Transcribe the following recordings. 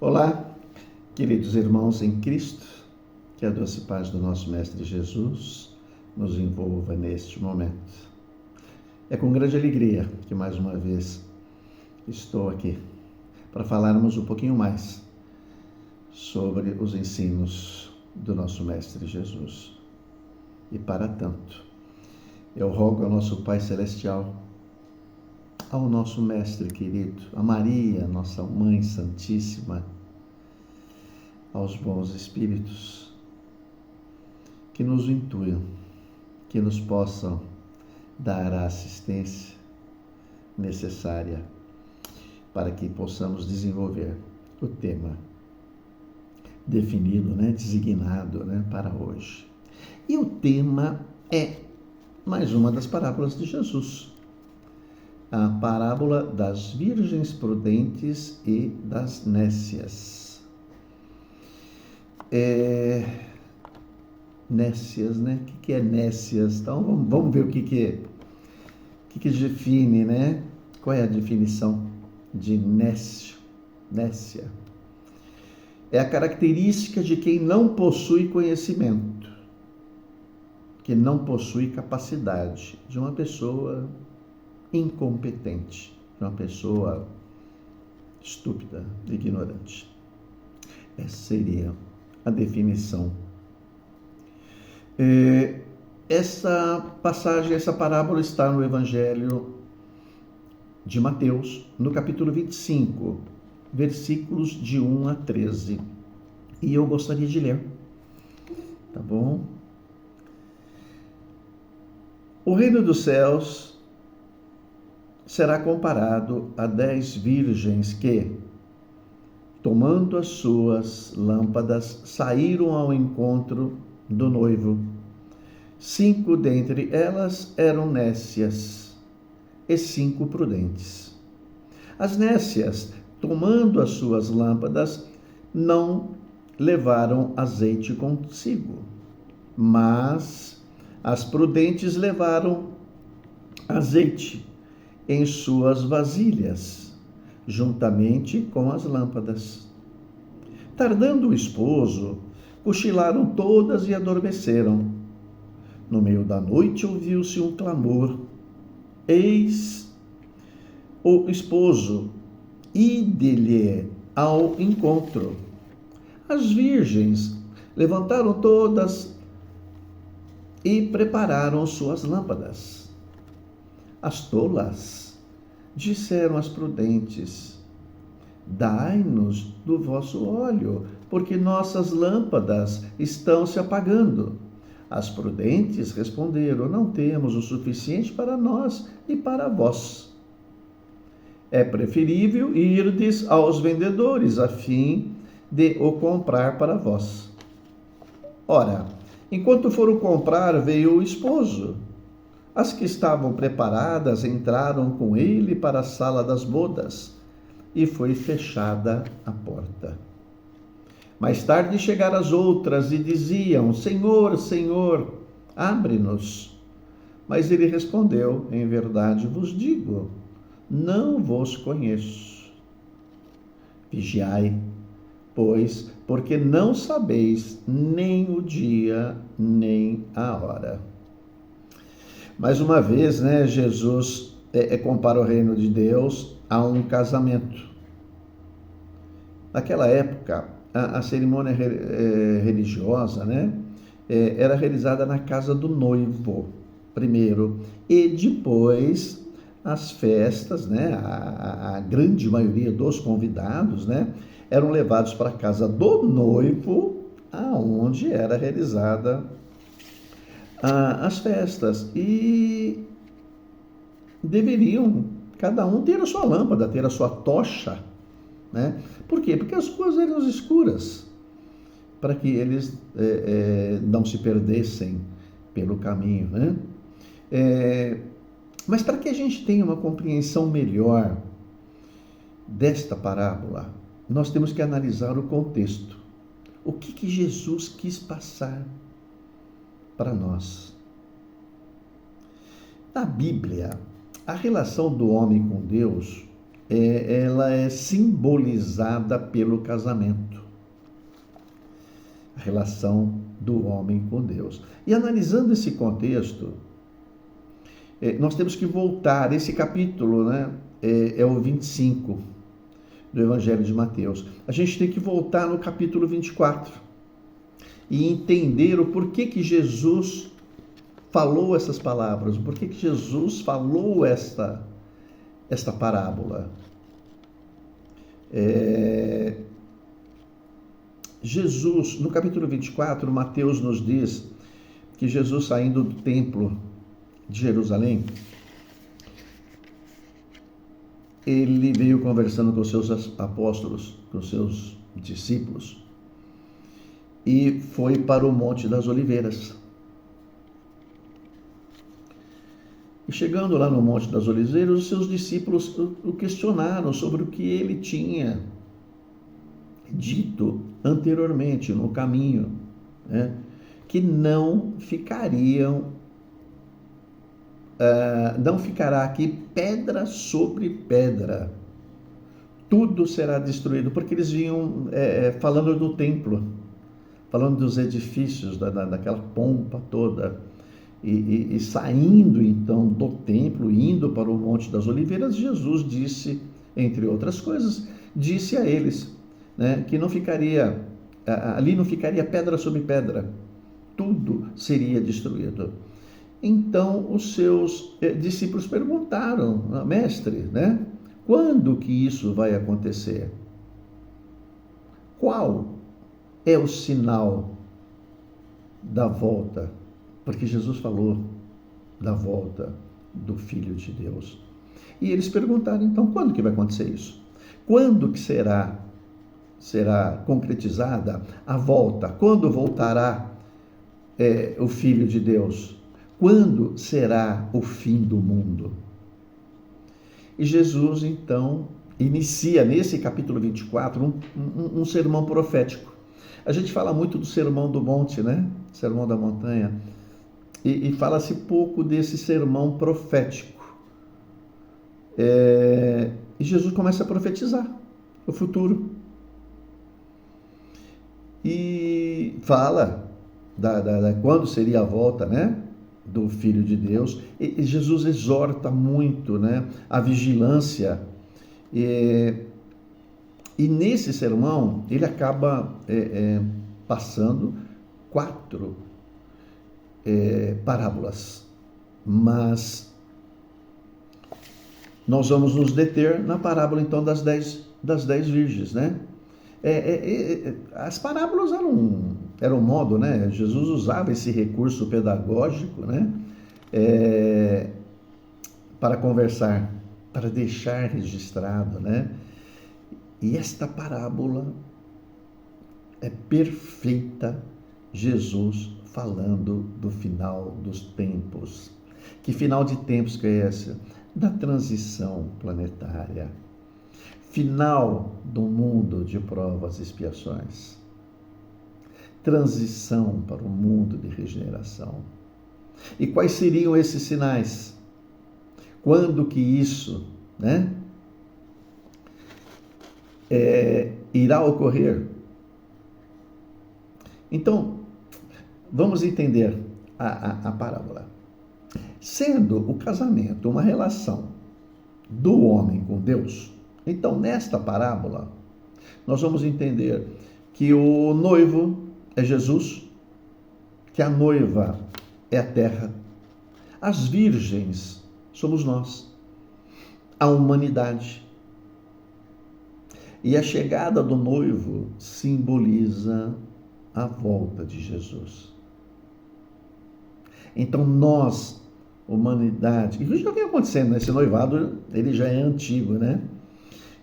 Olá, queridos irmãos em Cristo, que a doce paz do nosso Mestre Jesus nos envolva neste momento. É com grande alegria que mais uma vez estou aqui para falarmos um pouquinho mais sobre os ensinos do nosso Mestre Jesus. E para tanto, eu rogo ao nosso Pai Celestial, ao nosso Mestre querido, a Maria, nossa Mãe Santíssima, aos bons Espíritos, que nos intuam, que nos possam dar a assistência necessária para que possamos desenvolver o tema definido, designado para hoje. E o tema é mais uma das parábolas de Jesus, a parábola das virgens prudentes e das nécias. Nécias, O que é nécias? Então vamos ver o que define, Qual é a definição de nécio? Nécia é a característica de quem não possui conhecimento, que não possui capacidade, de uma pessoa incompetente, de uma pessoa estúpida, ignorante. Essa seria a definição. Essa passagem, essa parábola está no Evangelho de Mateus, no capítulo 25, versículos de 1 a 13. E eu gostaria de ler, tá bom? O reino dos céus será comparado a 10 virgens que, tomando as suas lâmpadas, saíram ao encontro do noivo. 5 dentre elas eram nécias e 5 prudentes. As nécias, tomando as suas lâmpadas, não levaram azeite consigo, mas as prudentes levaram azeite em suas vasilhas, juntamente com as lâmpadas. Tardando o esposo, cochilaram todas e adormeceram. No meio da noite ouviu-se um clamor: eis o esposo, ide-lhe ao encontro. As virgens levantaram todas e prepararam suas lâmpadas. As tolas disseram às prudentes: dai-nos do vosso óleo, porque nossas lâmpadas estão se apagando. As prudentes responderam: não temos o suficiente para nós e para vós. É preferível irdes aos vendedores, a fim de o comprar para vós. Ora, enquanto foram comprar, veio o esposo. As que estavam preparadas entraram com ele para a sala das bodas, e foi fechada a porta. Mais tarde chegaram as outras e diziam: Senhor, Senhor, abre-nos. Mas ele respondeu: em verdade vos digo, não vos conheço. Vigiai, pois, porque não sabeis nem o dia, nem a hora. Mais uma vez, Jesus compara o reino de Deus a um casamento. Naquela época, a cerimônia religiosa, era realizada na casa do noivo, primeiro, e depois as festas, a grande maioria dos convidados, eram levados para a casa do noivo, aonde era realizada as festas, e deveriam cada um ter a sua lâmpada, ter a sua tocha, Por quê? Porque as ruas eram escuras, para que eles não se perdessem pelo caminho, Mas para que a gente tenha uma compreensão melhor desta parábola, nós temos que analisar o contexto. O que Jesus quis passar para nós? Na Bíblia, a relação do homem com Deus ela é simbolizada pelo casamento, a relação do homem com Deus. E analisando esse contexto, nós temos que voltar, esse capítulo, né, é o 25 do Evangelho de Mateus. A gente tem que voltar no capítulo 24 e entender o porquê que Jesus falou essas palavras, o porquê que Jesus falou esta parábola. Jesus, no capítulo 24, Mateus nos diz que Jesus, saindo do templo de Jerusalém, ele veio conversando com os seus apóstolos, com os seus discípulos, e foi para o Monte das Oliveiras. E chegando lá no Monte das Oliveiras, os seus discípulos o questionaram sobre o que ele tinha dito anteriormente no caminho, né? Que não ficará aqui pedra sobre pedra, tudo será destruído, porque eles vinham falando do templo, falando dos edifícios, daquela pompa toda, e saindo então do templo, indo para o Monte das Oliveiras, Jesus disse, entre outras coisas, disse a eles, né, que ali não ficaria pedra sobre pedra, tudo seria destruído. Então os seus discípulos perguntaram, mestre, né, quando que isso vai acontecer? Qual é o sinal da volta? Porque Jesus falou da volta do Filho de Deus. E eles perguntaram, então, quando que vai acontecer isso? Quando que será concretizada a volta? Quando voltará o Filho de Deus? Quando será o fim do mundo? E Jesus, então, inicia nesse capítulo 24 um sermão profético. A gente fala muito do Sermão do Monte, né? Sermão da Montanha. E fala-se pouco desse sermão profético. E Jesus começa a profetizar o futuro. E fala quando seria a volta, né, do Filho de Deus. E Jesus exorta muito, né, a vigilância. E nesse sermão, ele acaba passando 4 parábolas, mas nós vamos nos deter na parábola então das 10 virgens, né? As parábolas eram um modo, né? Jesus usava esse recurso pedagógico, né? Para conversar, para deixar registrado, né? E esta parábola é perfeita, Jesus falando do final dos tempos. Que final de tempos que é esse? Da transição planetária. Final do mundo de provas e expiações. Transição para o mundo de regeneração. E quais seriam esses sinais? Quando que isso, né, irá ocorrer? Então, vamos entender a parábola. Sendo o casamento uma relação do homem com Deus, então nesta parábola nós vamos entender que o noivo é Jesus, que a noiva é a terra, as virgens somos nós, a humanidade. E a chegada do noivo simboliza a volta de Jesus. Então nós, humanidade, isso já vem acontecendo, né? Esse noivado, ele já é antigo, né?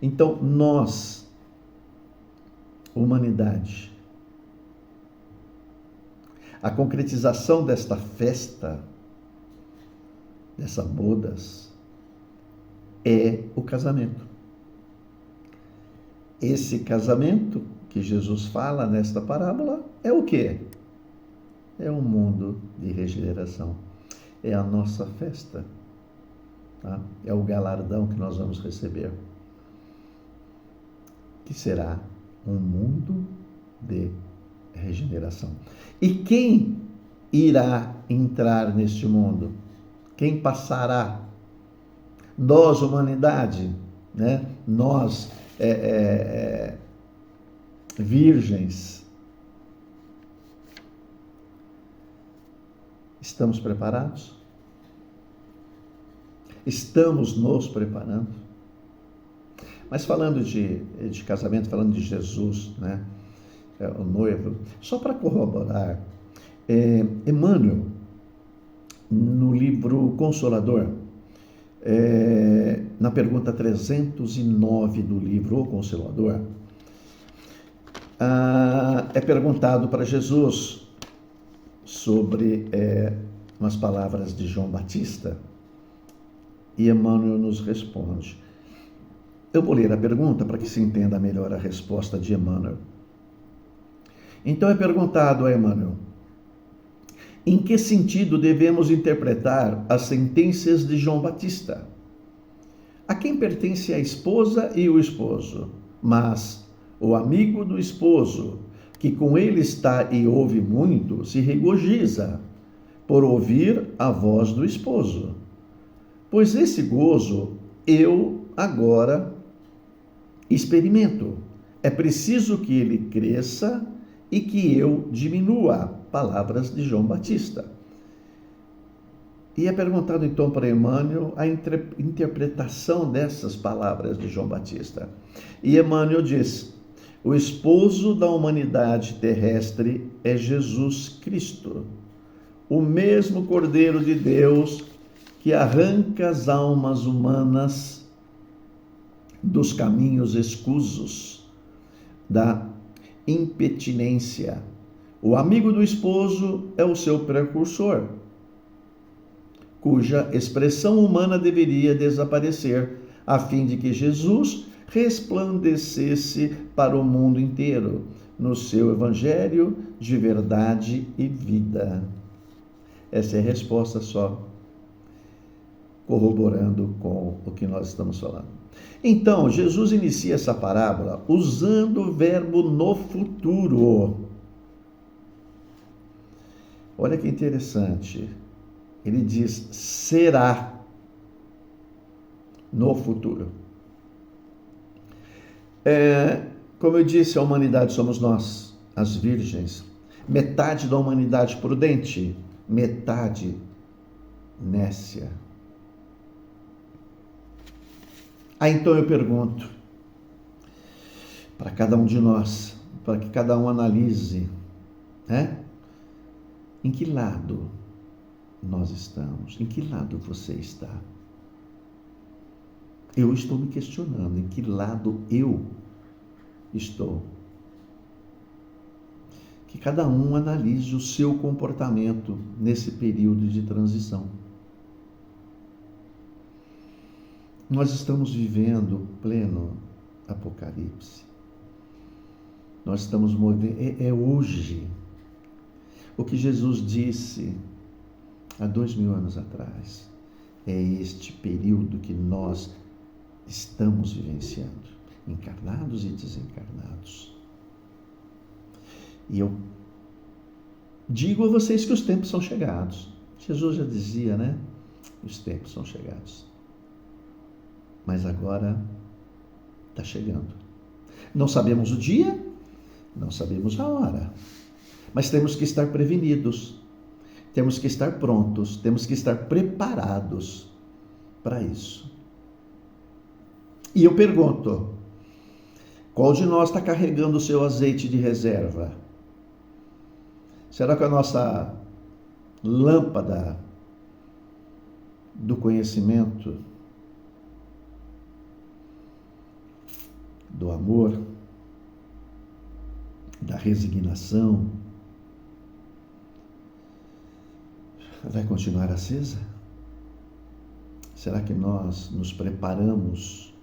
Então nós, humanidade, a concretização desta festa, dessas bodas, é o casamento. Esse casamento que Jesus fala nesta parábola é o quê? É um mundo de regeneração. É a nossa festa. Tá? É o galardão que nós vamos receber. que será um mundo de regeneração. E quem irá entrar neste mundo? Quem passará? Nós, humanidade, né? Nós, virgens, estamos preparados? Estamos nos preparando? Mas falando de casamento, falando de Jesus, né? O noivo, só para corroborar, Emmanuel, no livro Consolador, na pergunta 309 do livro O Consolador, é perguntado para Jesus sobre umas palavras de João Batista, e Emmanuel nos responde. Eu vou ler a pergunta para que se entenda melhor a resposta de Emmanuel. Então é perguntado a Emmanuel: em que sentido devemos interpretar as sentenças de João Batista? A quem pertence a esposa e o esposo, mas o amigo do esposo, que com ele está e ouve muito, se regozija por ouvir a voz do esposo. Pois esse gozo eu agora experimento. É preciso que ele cresça e que eu diminua. Palavras de João Batista. E é perguntado então para Emmanuel a interpretação dessas palavras de João Batista. E Emmanuel diz: o esposo da humanidade terrestre é Jesus Cristo, o mesmo Cordeiro de Deus que arranca as almas humanas dos caminhos escusos, da impetinência. O amigo do esposo é o seu precursor, cuja expressão humana deveria desaparecer, a fim de que Jesus resplandecesse para o mundo inteiro, no seu evangelho de verdade e vida. Essa é a resposta só, corroborando com o que nós estamos falando. Então, Jesus inicia essa parábola usando o verbo no futuro. Olha que interessante. Ele diz: será no futuro. Como eu disse, a humanidade somos nós, as virgens. Metade da humanidade prudente, metade nécia. Então eu pergunto para cada um de nós, para que cada um analise, né? Em que lado nós estamos? Em que lado você está? Eu estou me questionando em que lado eu estou. Que cada um analise o seu comportamento nesse período de transição. Nós estamos vivendo pleno apocalipse. Nós estamos movendo, é hoje. O que Jesus disse há 2000 anos atrás, é este período que nós estamos vivenciando, encarnados e desencarnados. E eu digo a vocês que os tempos são chegados. Jesus já dizia, né? Os tempos são chegados. Mas agora está chegando. Não sabemos o dia, não sabemos a hora, mas temos que estar prevenidos, temos que estar prontos, temos que estar preparados para isso. E eu pergunto, qual de nós está carregando o seu azeite de reserva? Será que a nossa lâmpada do conhecimento, do amor, da resignação, vai continuar acesa? Será que nós nos preparamos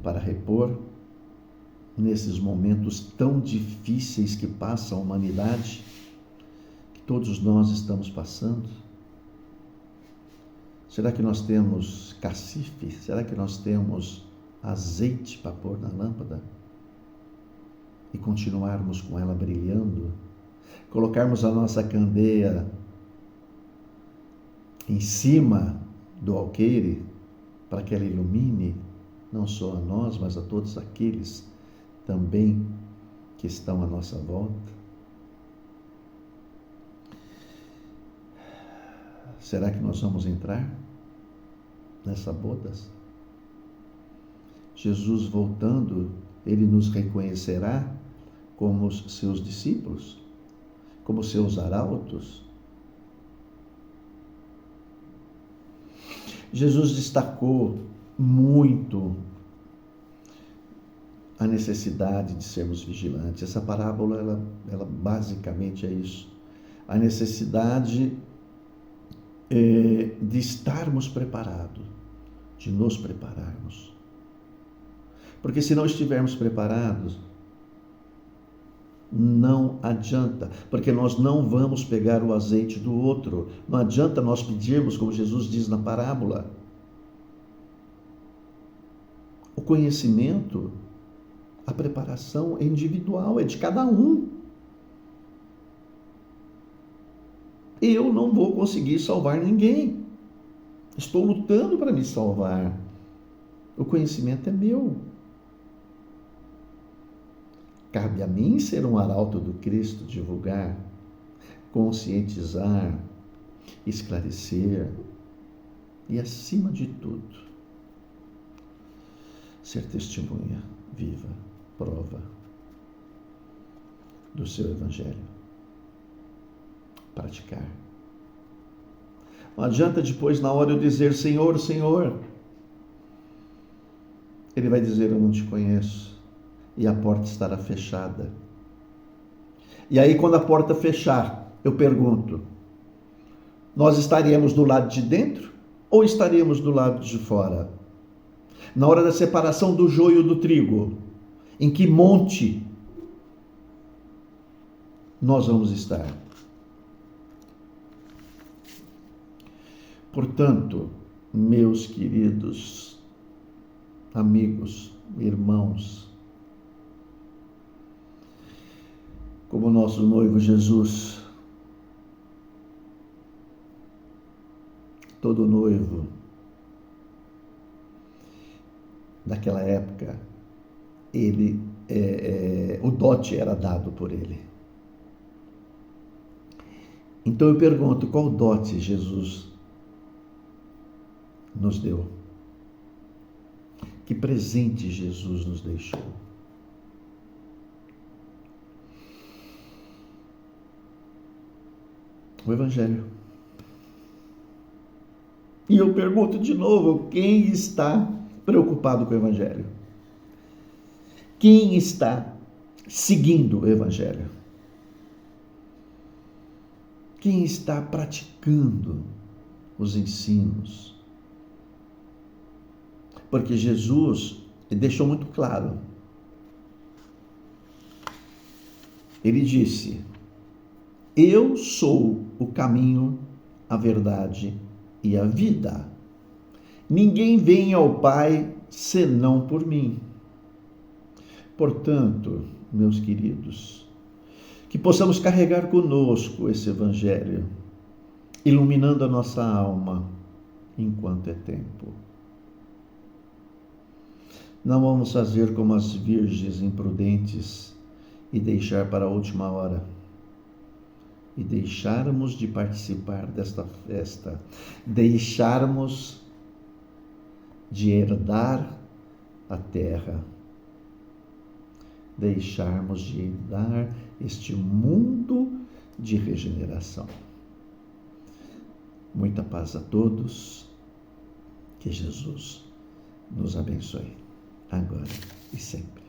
para repor nesses momentos tão difíceis que passa a humanidade, que todos nós estamos passando? Será que nós temos cacife? Será que nós temos azeite para pôr na lâmpada e continuarmos com ela brilhando, colocarmos a nossa candeia em cima do alqueire para que ela ilumine não só a nós, mas a todos aqueles também que estão à nossa volta? Será que nós vamos entrar nessa bodas? Jesus voltando, ele nos reconhecerá como os seus discípulos, como seus arautos? Jesus destacou muito a necessidade de sermos vigilantes. Essa parábola, ela basicamente é isso. A necessidade de estarmos preparados, de nos prepararmos. Porque se não estivermos preparados, não adianta, porque nós não vamos pegar o azeite do outro. Não adianta nós pedirmos, como Jesus diz na parábola. O conhecimento, a preparação é individual, é de cada um. Eu não vou conseguir salvar ninguém. Estou lutando para me salvar. O conhecimento é meu. Cabe a mim ser um arauto do Cristo, divulgar, conscientizar, esclarecer e, acima de tudo, ser testemunha viva, prova do seu Evangelho. Praticar. Não adianta depois, na hora, eu dizer: Senhor, Senhor. Ele vai dizer: eu não te conheço. E a porta estará fechada. E aí, quando a porta fechar, eu pergunto: nós estaríamos do lado de dentro ou estaríamos do lado de fora? Na hora da separação do joio do trigo, em que monte nós vamos estar? Portanto, meus queridos amigos, irmãos, como nosso noivo Jesus, todo noivo daquela época, o dote era dado por ele. Então eu pergunto: qual dote Jesus nos deu? Que presente Jesus nos deixou? O Evangelho. E eu pergunto de novo: quem está preocupado com o Evangelho? Quem está seguindo o Evangelho? Quem está praticando os ensinos? Porque Jesus deixou muito claro. Ele disse: eu sou o caminho, a verdade e a vida. Ninguém vem ao Pai senão por mim. Portanto, meus queridos, que possamos carregar conosco esse Evangelho, iluminando a nossa alma enquanto é tempo. Não vamos fazer como as virgens imprudentes e deixar para a última hora. E deixarmos de participar desta festa, deixarmos de herdar a terra, deixarmos de herdar este mundo de regeneração. Muita paz a todos, que Jesus nos abençoe, agora e sempre.